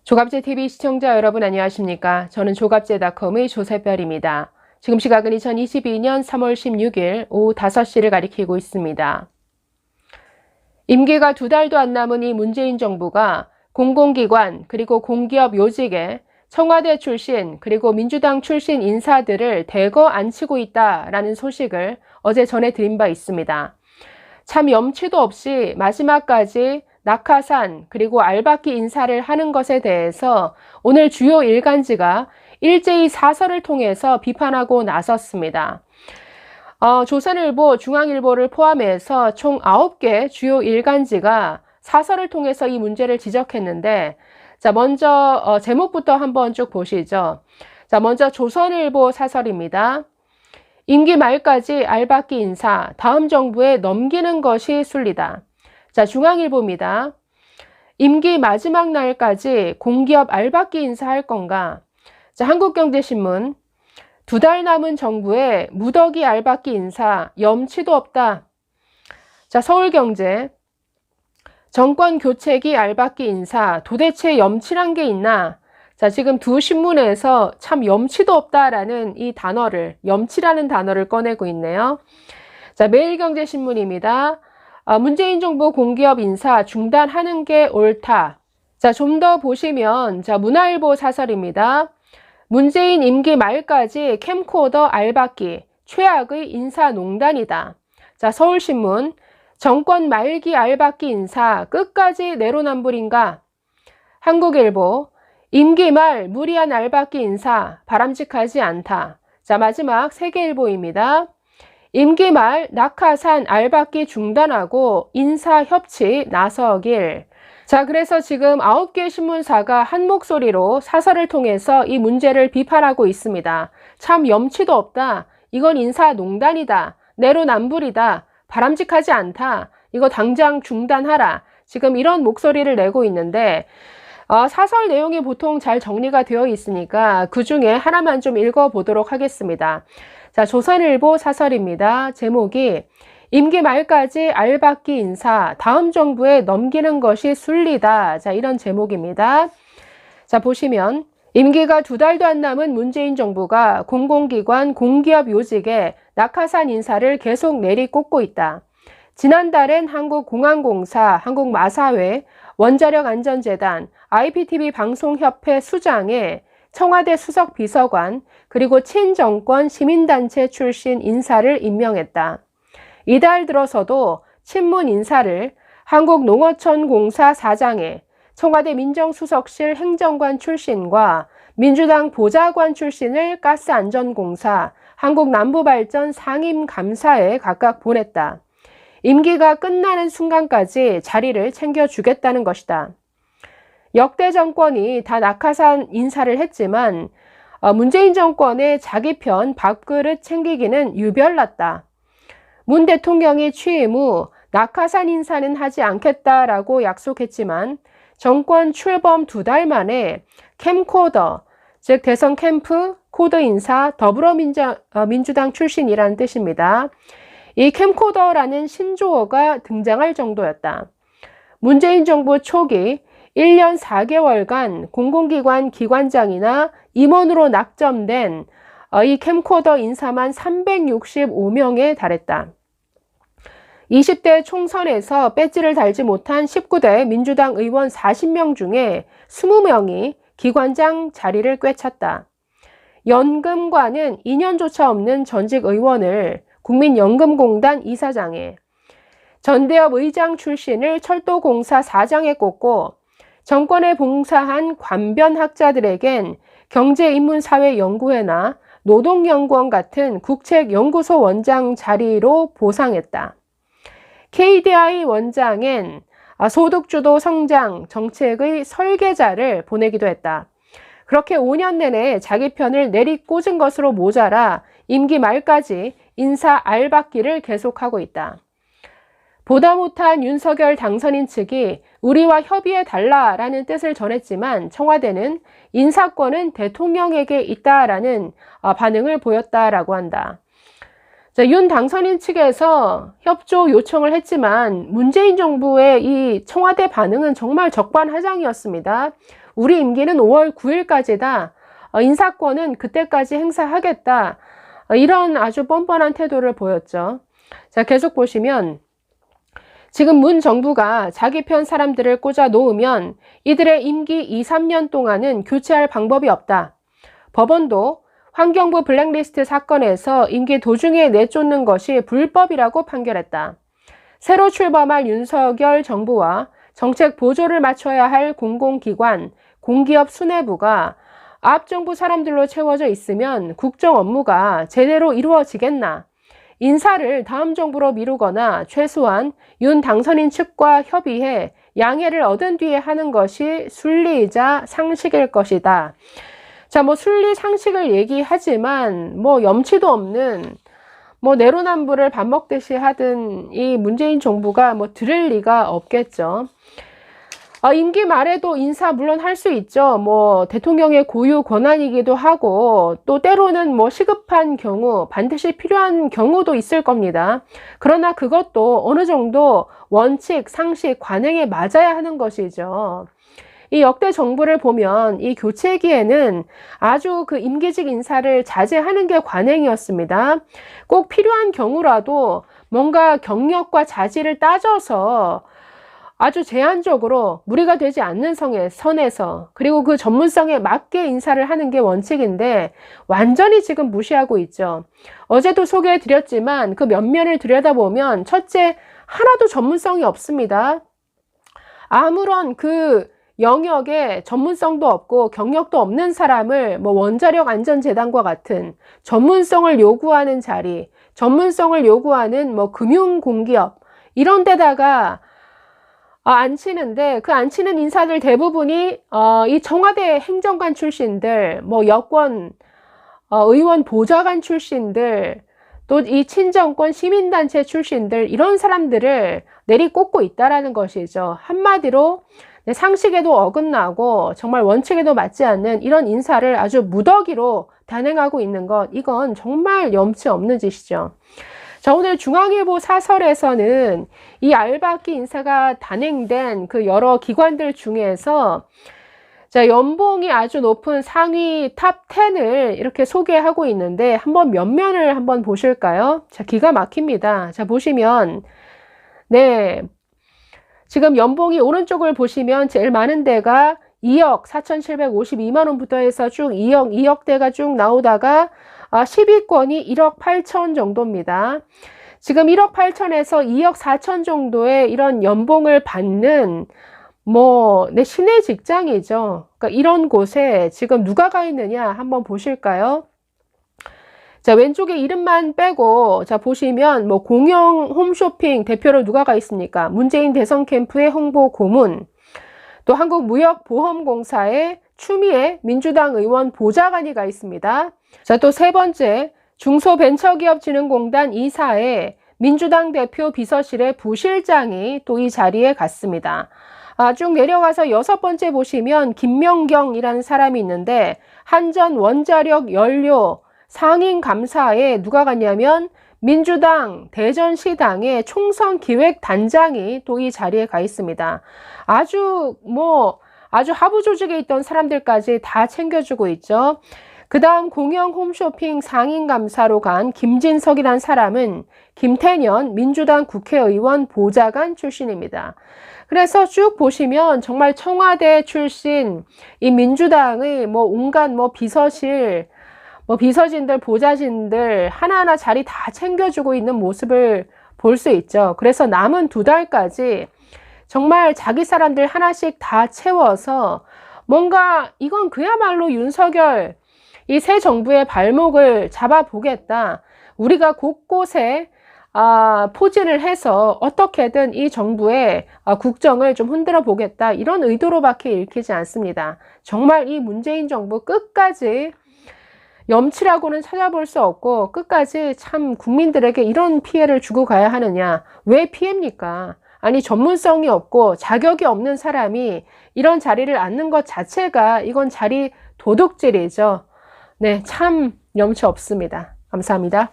조갑제TV 시청자 여러분 안녕하십니까? 저는 조갑제닷컴의 조세별입니다. 지금 시각은 2022년 3월 16일 오후 5시를 가리키고 있습니다. 임기가 2달도 안 남은 이 문재인 정부가 공공기관 그리고 공기업 요직에 청와대 출신 그리고 민주당 출신 인사들을 대거 앉히고 있다라는 소식을 어제 전해드린 바 있습니다. 참 염치도 없이 마지막까지 낙하산 그리고 알박기 인사를 하는 것에 대해서 오늘 주요 일간지가 일제히 사설을 통해서 비판하고 나섰습니다. 조선일보, 중앙일보를 포함해서 총 9개 주요 일간지가 사설을 통해서 이 문제를 지적했는데, 자, 먼저 제목부터 한번 쭉 보시죠. 자, 먼저 조선일보 사설입니다. 임기 말까지 알박기 인사, 다음 정부에 넘기는 것이 순리다. 자, 중앙일보입니다. 임기 마지막 날까지 공기업 알박기 인사할 건가? 자, 한국경제신문. 2달 남은 정부에 무더기 알박기 인사, 염치도 없다. 자, 서울경제. 정권 교체기 알박기 인사, 도대체 염치란 게 있나? 자, 지금 두 신문에서 참 염치도 없다라는 이 단어를, 염치라는 단어를 꺼내고 있네요. 자, 매일경제신문입니다. 문재인 정부 공기업 인사 중단하는 게 옳다. 자, 좀 더 보시면, 자, 문화일보 사설입니다. 문재인 임기 말까지 캠코더 알박기, 최악의 인사농단이다. 자, 서울신문. 정권 말기 알박기 인사 끝까지 내로남불인가? 한국일보. 임기 말 무리한 알박기 인사 바람직하지 않다. 자, 마지막 세계일보입니다. 임기 말 낙하산 알박기 중단하고 인사협치 나서길. 자, 그래서 지금 9개 신문사가 한 목소리로 사설을 통해서 이 문제를 비판하고 있습니다. 참 염치도 없다. 이건 인사농단이다. 내로남불이다. 바람직하지 않다. 이거 당장 중단하라. 지금 이런 목소리를 내고 있는데 사설 내용이 보통 잘 정리가 되어 있으니까 그 중에 하나만 좀 읽어보도록 하겠습니다. 자, 조선일보 사설입니다. 제목이 임기 말까지 알박기 인사, 다음 정부에 넘기는 것이 순리다. 자, 이런 제목입니다. 자, 보시면 임기가 2달도 안 남은 문재인 정부가 공공기관, 공기업 요직에 낙하산 인사를 계속 내리꽂고 있다. 지난달엔 한국공항공사, 한국마사회, 원자력안전재단, IPTV 방송협회 수장에 청와대 수석 비서관, 그리고 친정권 시민단체 출신 인사를 임명했다. 이달 들어서도 친문 인사를 한국농어촌공사 사장에 청와대 민정수석실 행정관 출신과 민주당 보좌관 출신을 가스안전공사, 한국남부발전 상임감사에 각각 보냈다. 임기가 끝나는 순간까지 자리를 챙겨주겠다는 것이다. 역대 정권이 다 낙하산 인사를 했지만 문재인 정권의 자기 편 밥그릇 챙기기는 유별났다. 문 대통령이 취임 후 낙하산 인사는 하지 않겠다라고 약속했지만 정권 출범 2달 만에 캠코더, 즉 대선 캠프, 코드 인사, 더불어민주당 출신이라는 뜻입니다. 이 캠코더라는 신조어가 등장할 정도였다. 문재인 정부 초기 1년 4개월간 공공기관 기관장이나 임원으로 낙점된 이 캠코더 인사만 365명에 달했다. 20대 총선에서 배지를 달지 못한 19대 민주당 의원 40명 중에 20명이 기관장 자리를 꿰찼다. 연금과는 2년조차 없는 전직 의원을 국민연금공단 이사장에, 전대협 의장 출신을 철도공사 사장에 꼽고 정권에 봉사한 관변학자들에겐 경제인문사회연구회나 노동연구원 같은 국책연구소 원장 자리로 보상했다. KDI 원장엔 소득주도 성장 정책의 설계자를 보내기도 했다. 그렇게 5년 내내 자기 편을 내리꽂은 것으로 모자라 임기 말까지 인사 알박기를 계속하고 있다. 보다 못한 윤석열 당선인 측이 우리와 협의해달라라는 뜻을 전했지만 청와대는 인사권은 대통령에게 있다라는 반응을 보였다라고 한다. 자, 윤 당선인 측에서 협조 요청을 했지만 문재인 정부의 이 청와대 반응은 정말 적반하장이었습니다. 우리 임기는 5월 9일까지다. 인사권은 그때까지 행사하겠다. 이런 아주 뻔뻔한 태도를 보였죠. 자, 계속 보시면 지금 문 정부가 자기 편 사람들을 꽂아 놓으면 이들의 임기 2, 3년 동안은 교체할 방법이 없다. 법원도 환경부 블랙리스트 사건에서 임기 도중에 내쫓는 것이 불법이라고 판결했다. 새로 출범할 윤석열 정부와 정책 보조를 맞춰야 할 공공기관, 공기업 수뇌부가 앞 정부 사람들로 채워져 있으면 국정 업무가 제대로 이루어지겠나? 인사를 다음 정부로 미루거나 최소한 윤 당선인 측과 협의해 양해를 얻은 뒤에 하는 것이 순리이자 상식일 것이다. 자, 순리 상식을 얘기하지만 염치도 없는 내로남불을 밥 먹듯이 하던 이 문재인 정부가 들을 리가 없겠죠. 임기 말에도 인사 물론 할 수 있죠. 대통령의 고유 권한이기도 하고 또 때로는 시급한 경우 반드시 필요한 경우도 있을 겁니다. 그러나 그것도 어느 정도 원칙, 상식, 관행에 맞아야 하는 것이죠. 이 역대 정부를 보면 이 교체기에는 아주 그 임기직 인사를 자제하는 게 관행이었습니다. 꼭 필요한 경우라도 뭔가 경력과 자질을 따져서 아주 제한적으로 무리가 되지 않는 선에서 그리고 그 전문성에 맞게 인사를 하는 게 원칙인데 완전히 지금 무시하고 있죠. 어제도 소개해 드렸지만 그 면면을 들여다보면 첫째, 하나도 전문성이 없습니다. 아무런 그 영역에 전문성도 없고 경력도 없는 사람을 원자력 안전재단과 같은 전문성을 요구하는 자리, 전문성을 요구하는 금융공기업 이런 데다가 앉히는데 그 앉히는 인사들 대부분이 이 청와대 행정관 출신들, 여권 의원 보좌관 출신들, 또 이 친정권 시민단체 출신들 이런 사람들을 내리꽂고 있다라는 것이죠. 한마디로 상식에도 어긋나고 정말 원칙에도 맞지 않는 이런 인사를 아주 무더기로 단행하고 있는 것, 이건 정말 염치 없는 짓이죠. 자, 오늘 중앙일보 사설에서는 이 알박기 인사가 단행된 그 여러 기관들 중에서 자, 연봉이 아주 높은 상위 탑 10을 이렇게 소개하고 있는데 한번 면면을 한번 보실까요? 자, 기가 막힙니다. 자, 보시면 지금 연봉이 오른쪽을 보시면 제일 많은 데가 2억 4,752만 원부터 해서 쭉 2억대가 쭉 나오다가 10위권이 1억 8천 정도입니다. 지금 1억 8천에서 2억 4천 정도의 이런 연봉을 받는 시내 직장이죠. 그러니까 이런 곳에 지금 누가 가 있느냐 한번 보실까요? 자, 왼쪽에 이름만 빼고 자 보시면 공영 홈쇼핑 대표로 누가 가 있습니까? 문재인 대선 캠프의 홍보 고문, 또 한국무역보험공사의 추미애 민주당 의원 보좌관이 가 있습니다. 자, 또 세 번째 중소벤처기업진흥공단 이사에 민주당 대표 비서실의 부실장이 또 이 자리에 갔습니다. 쭉 내려가서 여섯 번째 보시면 김명경이라는 사람이 있는데 한전 원자력 연료 상임감사에 누가 갔냐면 민주당 대전시당의 총선기획단장이 또 이 자리에 가 있습니다. 아주 하부 조직에 있던 사람들까지 다 챙겨주고 있죠. 그 다음 공영 홈쇼핑 상임감사로 간 김진석이란 사람은 김태년 민주당 국회의원 보좌관 출신입니다. 그래서 쭉 보시면 정말 청와대 출신 이 민주당의 온갖 비서실 비서진들, 보좌진들 하나하나 자리 다 챙겨주고 있는 모습을 볼 수 있죠. 그래서 남은 2달까지 정말 자기 사람들 하나씩 다 채워서 뭔가 이건 그야말로 윤석열 이 새 정부의 발목을 잡아보겠다. 우리가 곳곳에 포진을 해서 어떻게든 이 정부의 국정을 좀 흔들어 보겠다. 이런 의도로밖에 읽히지 않습니다. 정말 이 문재인 정부 끝까지 염치라고는 찾아볼 수 없고 끝까지 참 국민들에게 이런 피해를 주고 가야 하느냐. 왜 피해입니까? 아니 전문성이 없고 자격이 없는 사람이 이런 자리를 앉는 것 자체가 이건 자리 도둑질이죠. 네, 참 염치 없습니다. 감사합니다.